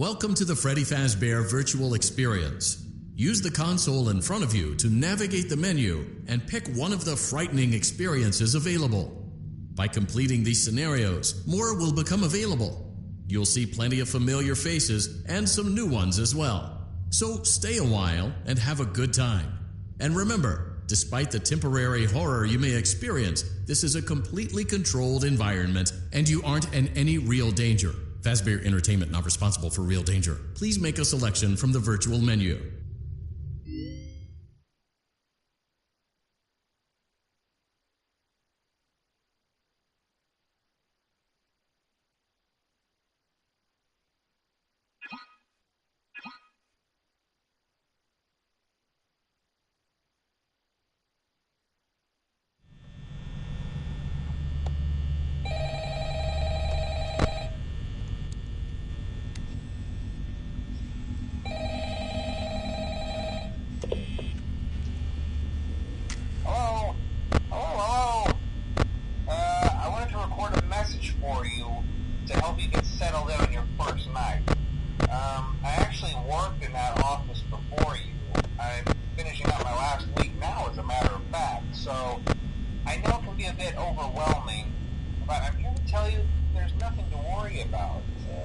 Welcome to the Freddy Fazbear Virtual Experience. Use the console in front of you to navigate the menu and pick one of the frightening experiences available. By completing these scenarios, more will become available. You'll see plenty of familiar faces and some new ones as well. So stay a while and have a good time. And remember, despite the temporary horror you may experience, this is a completely controlled environment and you aren't in any real danger. Fazbear Entertainment not responsible for real danger. Please make a selection from the virtual menu. For you to help you get settled in on your first night. I actually worked in that office before you. I'm finishing up my last week now, as a matter of fact, so I know it can be a bit overwhelming, but I'm here to tell you there's nothing to worry about.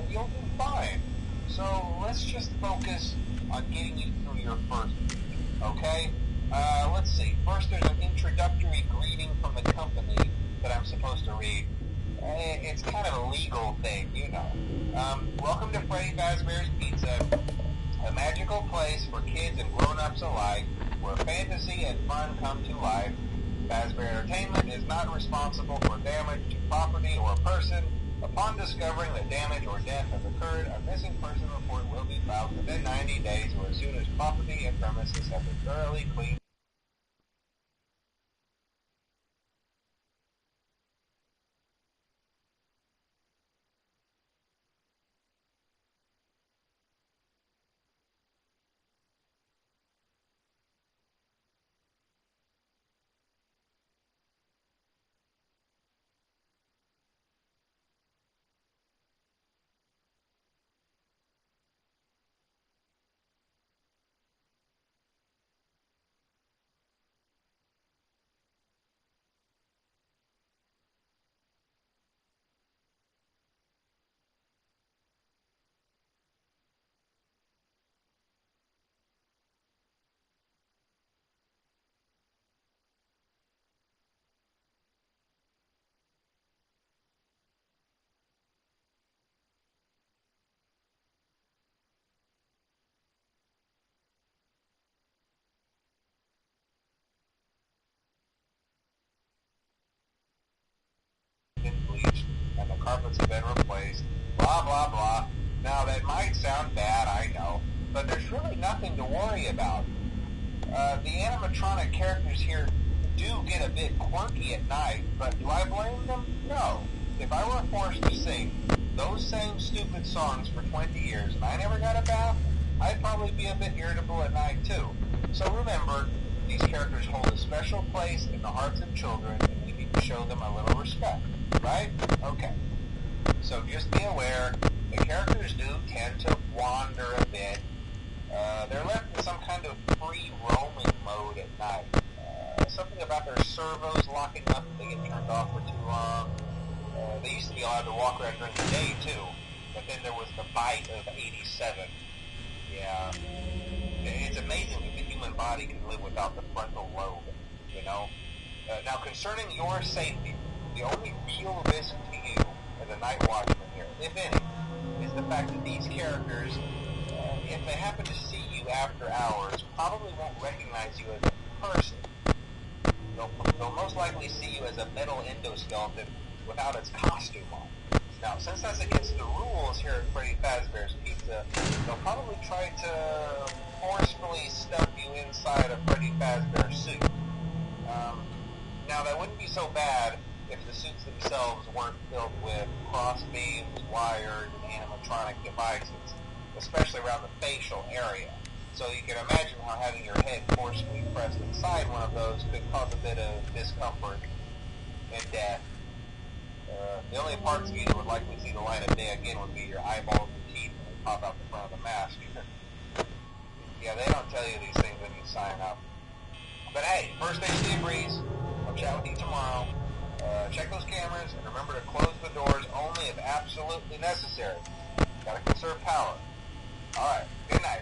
You'll do fine. So let's just focus on getting you through your first week, okay? Let's see. First, there's an introductory greeting from the company that I'm supposed to read. It's kind of a legal thing, you know. Welcome to Freddy Fazbear's Pizza, a magical place for kids and grown-ups alike, where fantasy and fun come to life. Fazbear Entertainment is not responsible for damage to property or person. Upon discovering that damage or death has occurred, a missing person report will be filed within 90 days or as soon as property and premises have been thoroughly cleaned. Bleached and the carpets have been replaced, blah blah blah. Now that might sound bad, I know, but there's really nothing to worry about. The animatronic characters here do get a bit quirky at night, but do I blame them? No. If I were forced to sing those same stupid songs for 20 years and I never got a bath, I'd probably be a bit irritable at night too. So remember, these characters hold a special place in the hearts of children and we need to show them a little respect. Right? Okay. So just be aware, the characters do tend to wander a bit. They're left in some kind of free roaming mode at night. Something about their servos locking up if they get turned off for too long. They used to be allowed to walk around during the day too, but then there was the bite of 87. Yeah. It's amazing that the human body can live without the frontal lobe, you know? Now concerning your safety, the only real risk to you as a night watchman here, if any, is the fact that these characters, if they happen to see you after hours, probably won't recognize you as a person. They'll most likely see you as a metal endoskeleton without its costume on. Now, since that's against the rules here at Freddy Fazbear's Pizza, they'll probably try to forcefully stuff you inside a Freddy Fazbear suit. Now, that wouldn't be so bad if the suits themselves weren't filled with cross beams, wires, and animatronic devices, especially around the facial area. So you can imagine how having your head forcefully pressed inside one of those could cause a bit of discomfort and death. The only parts of you that would likely see the light of day again would be your eyeballs and teeth and pop out the front of the mask. Yeah, they don't tell you these things when you sign up. But hey, first day stay breeze. I'll chat with you tomorrow. Check those cameras and remember to close the doors only if absolutely necessary. Gotta conserve power. Alright, good night.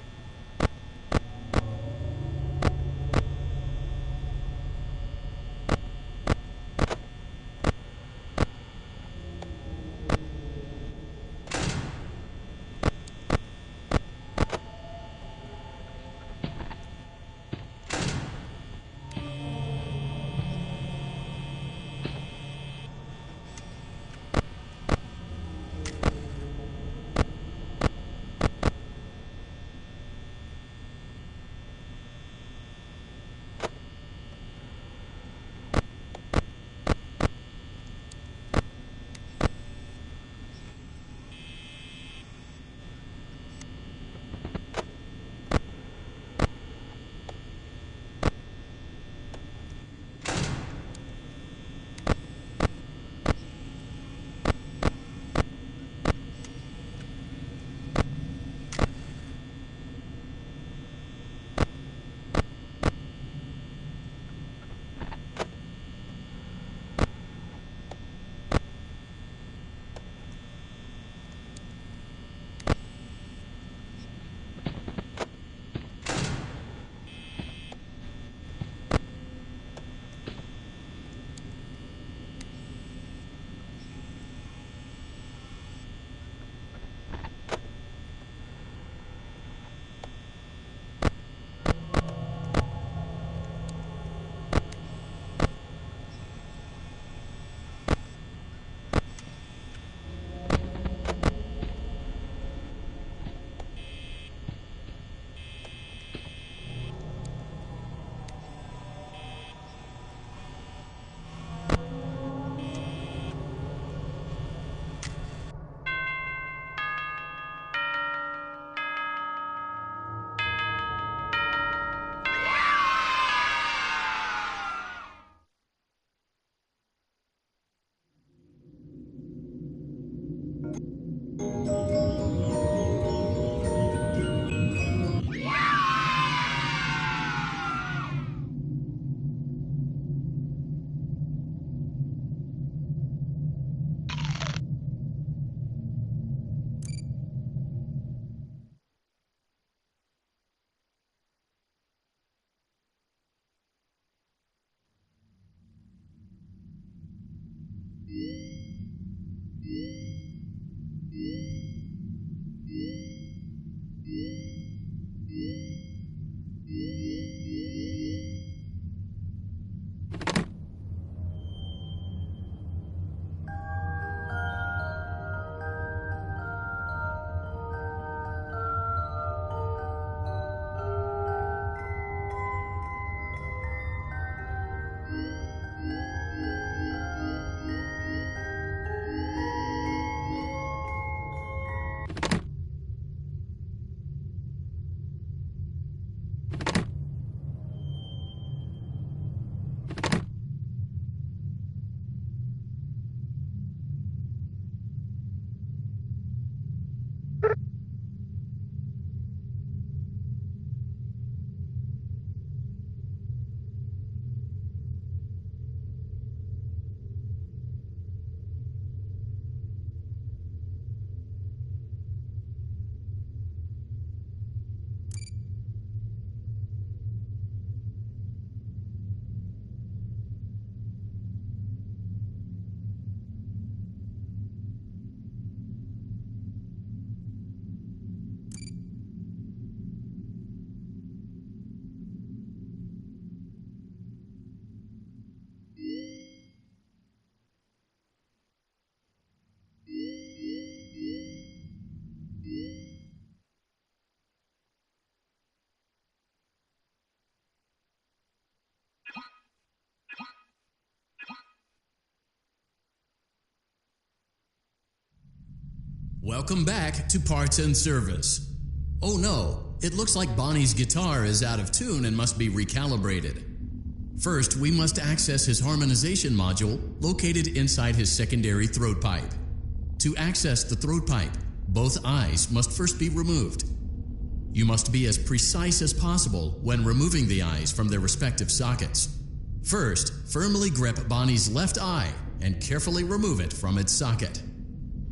Welcome back to Parts and Service. Oh no, it looks like Bonnie's guitar is out of tune and must be recalibrated. First, we must access his harmonization module located inside his secondary throat pipe. To access the throat pipe, both eyes must first be removed. You must be as precise as possible when removing the eyes from their respective sockets. First, firmly grip Bonnie's left eye and carefully remove it from its socket.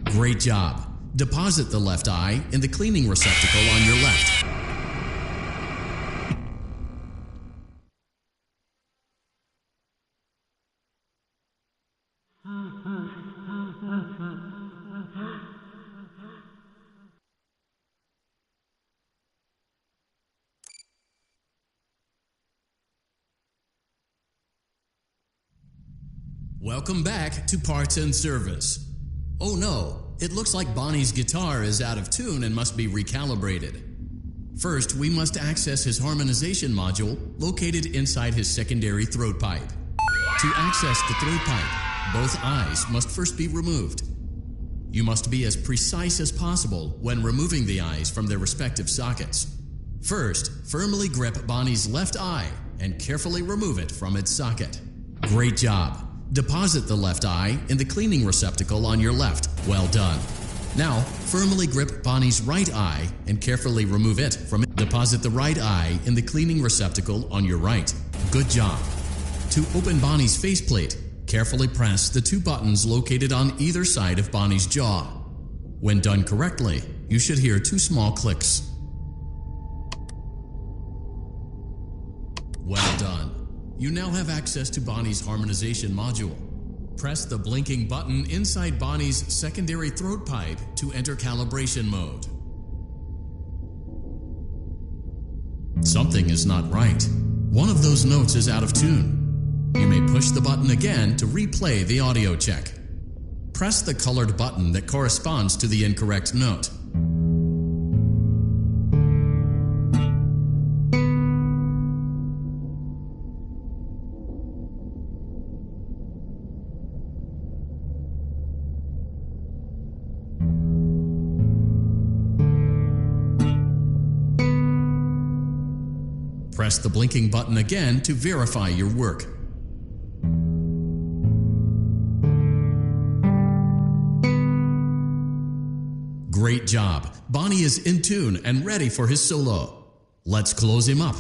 Great job! Deposit the left eye in the cleaning receptacle on your left. Welcome back to Parts and Service. Oh no, it looks like Bonnie's guitar is out of tune and must be recalibrated. First, we must access his harmonization module located inside his secondary throat pipe. To access the throat pipe, both eyes must first be removed. You must be as precise as possible when removing the eyes from their respective sockets. First, firmly grip Bonnie's left eye and carefully remove it from its socket. Great job! Deposit the left eye in the cleaning receptacle on your left. Well done. Now, firmly grip Bonnie's right eye and carefully remove it from it. Deposit the right eye in the cleaning receptacle on your right. Good job. To open Bonnie's faceplate, carefully press the two buttons located on either side of Bonnie's jaw. When done correctly, you should hear two small clicks. Well done. You now have access to Bonnie's harmonization module. Press the blinking button inside Bonnie's secondary throat pipe to enter calibration mode. Something is not right. One of those notes is out of tune. You may push the button again to replay the audio check. Press the colored button that corresponds to the incorrect note. Press the blinking button again to verify your work. Great job! Bonnie is in tune and ready for his solo. Let's close him up.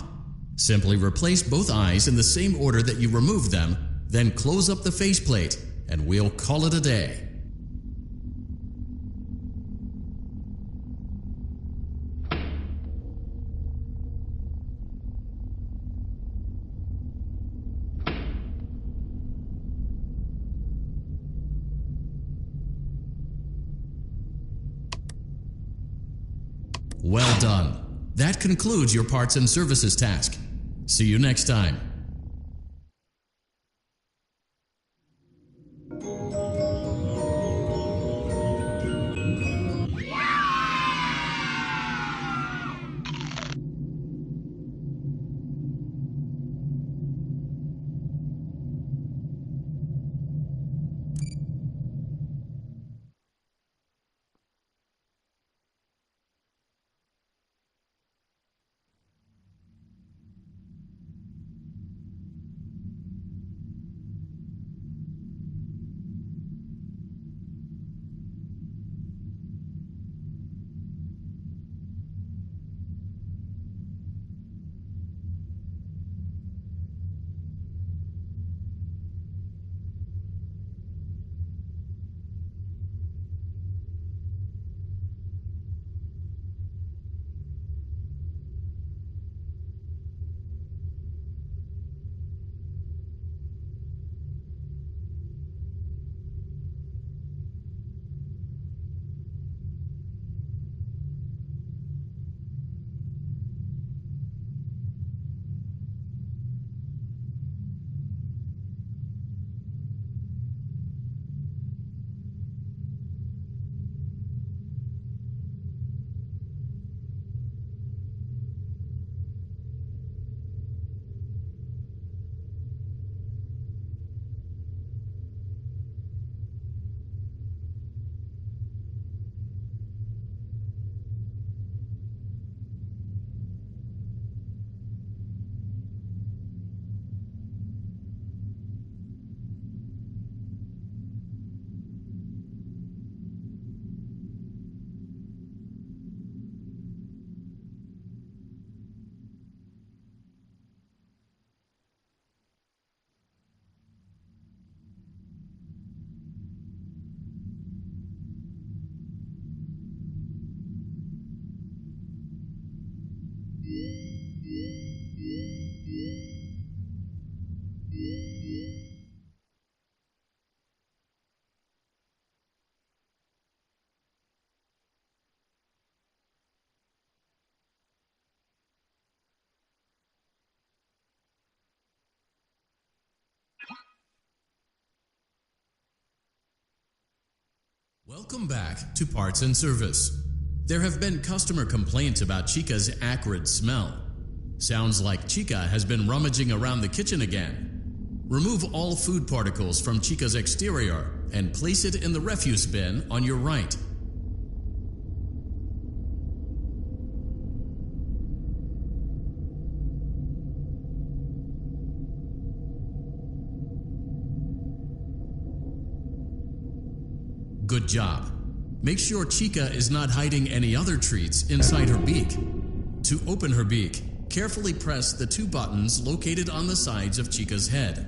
Simply replace both eyes in the same order that you removed them, then close up the faceplate, and we'll call it a day. Well done. That concludes your parts and services task. See you next time. Welcome back to Parts and Service. There have been customer complaints about Chica's acrid smell. Sounds like Chica has been rummaging around the kitchen again. Remove all food particles from Chica's exterior and place it in the refuse bin on your right. Good job. Make sure Chica is not hiding any other treats inside her beak. To open her beak, carefully press the two buttons located on the sides of Chica's head.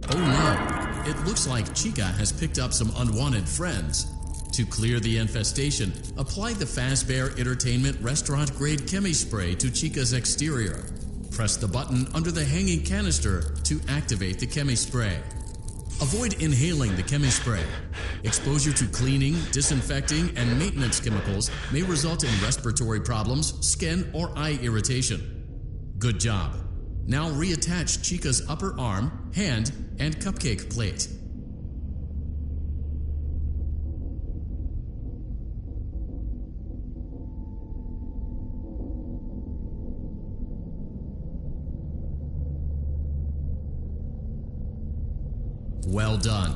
Oh no, it looks like Chica has picked up some unwanted friends. To clear the infestation, apply the Fazbear Entertainment Restaurant Grade Chemi Spray to Chica's exterior. Press the button under the hanging canister to activate the Chemi Spray. Avoid inhaling the Chemi Spray. Exposure to cleaning, disinfecting, and maintenance chemicals may result in respiratory problems, skin, or eye irritation. Good job. Now reattach Chica's upper arm, hand, and cupcake plate. Well done.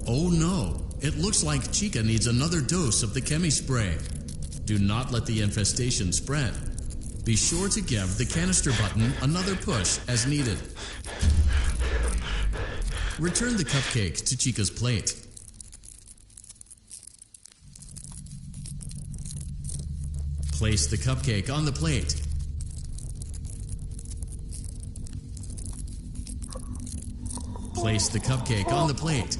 Oh no, it looks like Chica needs another dose of the Chemi Spray. Do not let the infestation spread. Be sure to give the canister button another push as needed. Return the cupcake to Chica's plate. Place the cupcake on the plate. Place the cupcake on the plate.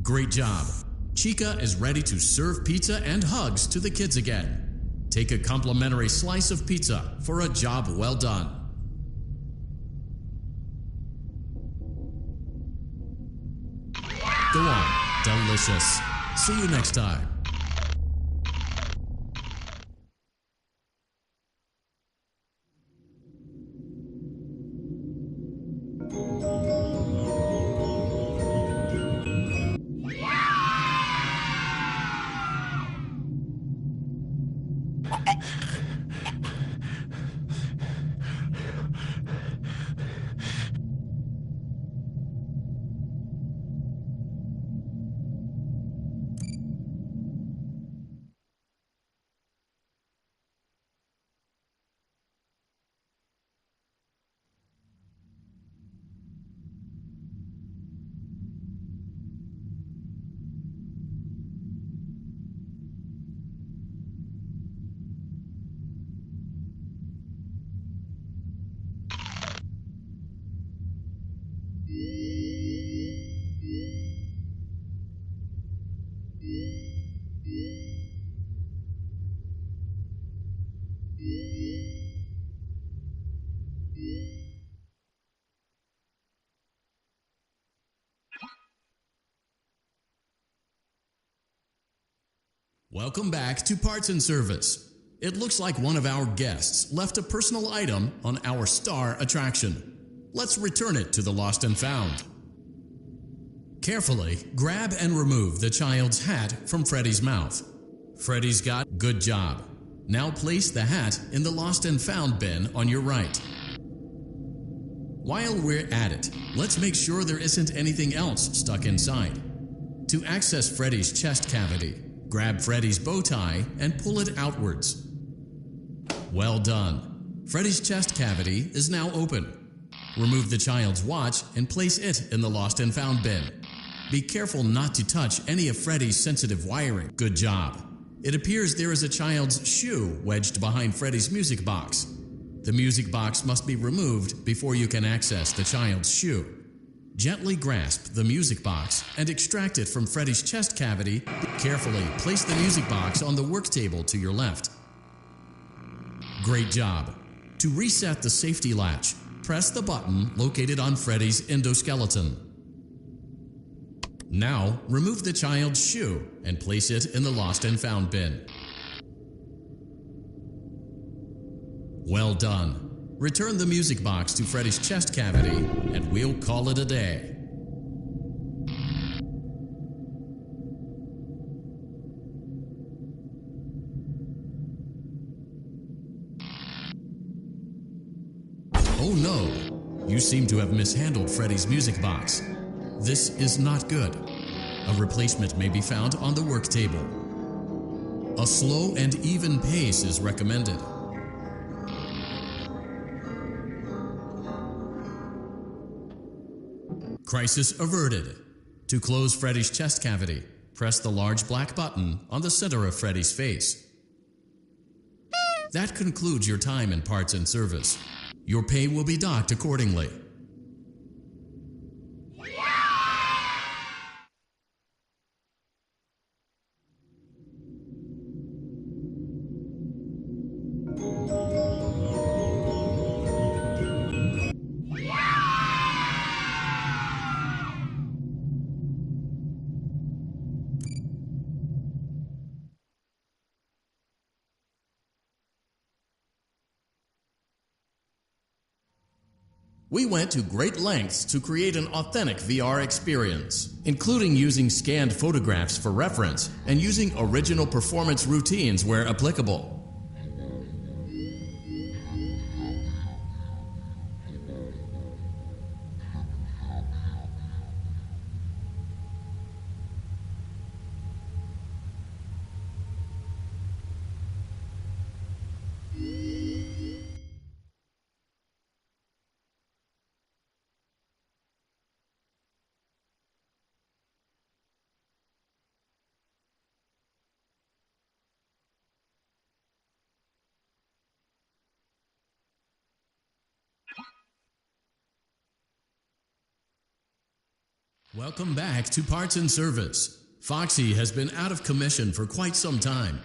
Great job. Chica is ready to serve pizza and hugs to the kids again. Take a complimentary slice of pizza for a job well done. Go on, delicious. See you next time. Welcome back to Parts and Service. It looks like one of our guests left a personal item on our star attraction. Let's return it to the Lost and Found. Carefully grab and remove the child's hat from Freddy's mouth. Freddy's got good job. Now place the hat in the Lost and Found bin on your right. While we're at it, let's make sure there isn't anything else stuck inside. To access Freddy's chest cavity, grab Freddy's bow tie and pull it outwards. Well done. Freddy's chest cavity is now open. Remove the child's watch and place it in the Lost and Found bin. Be careful not to touch any of Freddy's sensitive wiring. Good job. It appears there is a child's shoe wedged behind Freddy's music box. The music box must be removed before you can access the child's shoe. Gently grasp the music box and extract it from Freddy's chest cavity. Carefully place the music box on the work table to your left. Great job. To reset the safety latch, press the button located on Freddy's endoskeleton. Now, remove the child's shoe and place it in the Lost and Found bin. Well done. Return the music box to Freddy's chest cavity, and we'll call it a day. Oh no! You seem to have mishandled Freddy's music box. This is not good. A replacement may be found on the work table. A slow and even pace is recommended. Crisis averted. To close Freddy's chest cavity, press the large black button on the center of Freddy's face. That concludes your time in parts and service. Your pay will be docked accordingly. We went to great lengths to create an authentic VR experience, including using scanned photographs for reference and using original performance routines where applicable. Welcome back to Parts and Service. Foxy has been out of commission for quite some time.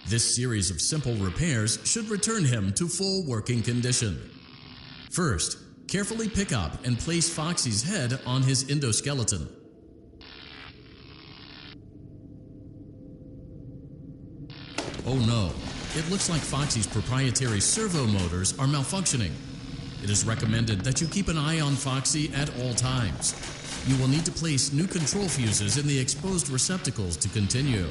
This series of simple repairs should return him to full working condition. First, carefully pick up and place Foxy's head on his endoskeleton. Oh no, it looks like Foxy's proprietary servo motors are malfunctioning. It is recommended that you keep an eye on Foxy at all times. You will need to place new control fuses in the exposed receptacles to continue.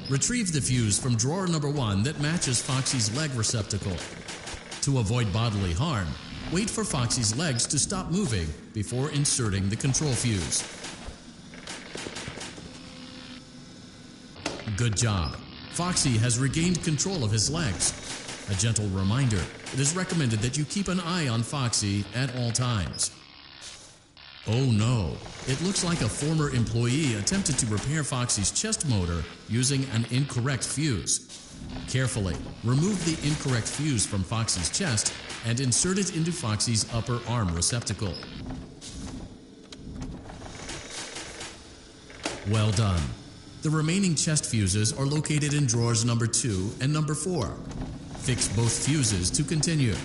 Retrieve the fuse from drawer number 1 that matches Foxy's leg receptacle. To avoid bodily harm, wait for Foxy's legs to stop moving before inserting the control fuse. Good job. Foxy has regained control of his legs. A gentle reminder, it is recommended that you keep an eye on Foxy at all times. Oh no, it looks like a former employee attempted to repair Foxy's chest motor using an incorrect fuse. Carefully, remove the incorrect fuse from Foxy's chest and insert it into Foxy's upper arm receptacle. Well done. The remaining chest fuses are located in drawers number 2 and number 4. Fix both fuses to continue.